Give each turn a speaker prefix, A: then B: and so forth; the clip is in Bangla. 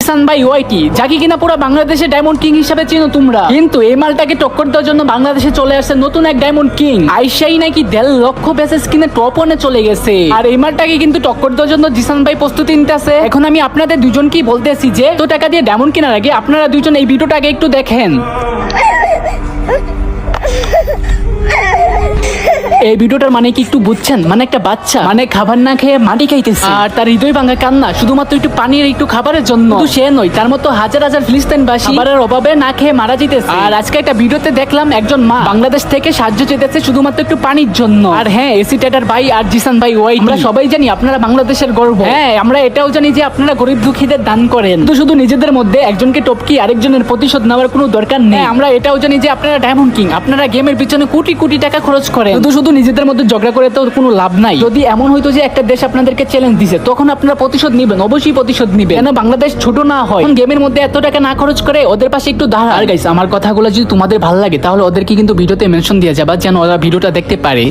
A: জিসান ভাই ওয়াইটি, যাকে কিনা পুরো বাংলাদেশে ডায়মন্ড কিং হিসেবে চিনো তোমরা। কিন্তু এই মালটাকে টক্কর দেওয়ার জন্য বাংলাদেশে চলে আসছে নতুন এক ডায়মন্ড কিং। আইসাই নাকি 1.5 লক্ষ বেসেস কিনে টপ 1-এ চলে গেছে। আর এই মালটাকে কিন্তু টক্কর দেওয়ার জন্য জিসান ভাই প্রস্তুতি নিতেছে। এখন আমি আপনাদের দুজনকেই বলতেছি যে তো টাকা দিয়ে ডায়মন্ড কেনার আগে আপনারা দুজন এই ভিডিওটাকে একটু দেখেন। এই ভিডিওটার মানে কি একটু বুঝছেন? মানে একটা বাচ্চা মানে খাবার না খেয়ে মাটি খাইতেছে, আর তার হৃদয় ভাঙা কান্না শুধুমাত্র একটু পানির একটু খাবারের জন্য। শুধু সে নয়, তার মতো হাজার হাজার ফিলিস্তিনবাসী খাবারের অভাবে না খেয়ে মারা যেতেছে। আর আজকে একটা ভিডিওতে দেখলাম একজন মা বাংলাদেশ থেকে সাহায্য চেয়েছে শুধুমাত্র একটু পানির জন্য। আর হ্যাঁ, এসি টেটার ভাই আর জিসান ভাই ওয়াই, আমরা সবাই জানি আপনারা বাংলাদেশের গর্ব। হ্যাঁ, আমরা এটাও জানি যে আপনারা গরিব দুঃখীদের দান করেন। তো শুধু নিজেদের মধ্যে একজনকে টপকি আরেকজনের প্রতিশোধ নেওয়ার কোনো দরকার নেই। আমরা এটাও জানি যে আপনারা ডায়মন্ড কিং, আপনারা গেমের পিছনে কোটি কোটি টাকা খরচ করেন। শুধু নিজেদের মধ্যে ঝগড়া করে তো কোনো লাভ নাই। যদি এমন হইতো যে একটা দেশ আপনাদেরকে চ্যালেঞ্জ দিছে, তখন আপনারা প্রতিশোধ নিবেন, অবশ্যই প্রতিশোধ নিবেন। কেন বাংলাদেশ ছোট না হয়, গেমের মধ্যে এত টাকা না খরচ করে ওদের পাশে একটু দাঁড়া। আর গাইস, আমার কথাগুলো যদি তোমাদের ভালো লাগে তাহলে ওদেরকে কিন্তু ভিডিওতে মেনশন দিয়ে যাবা, যেন ওরা ভিডিওটা দেখতে পারে।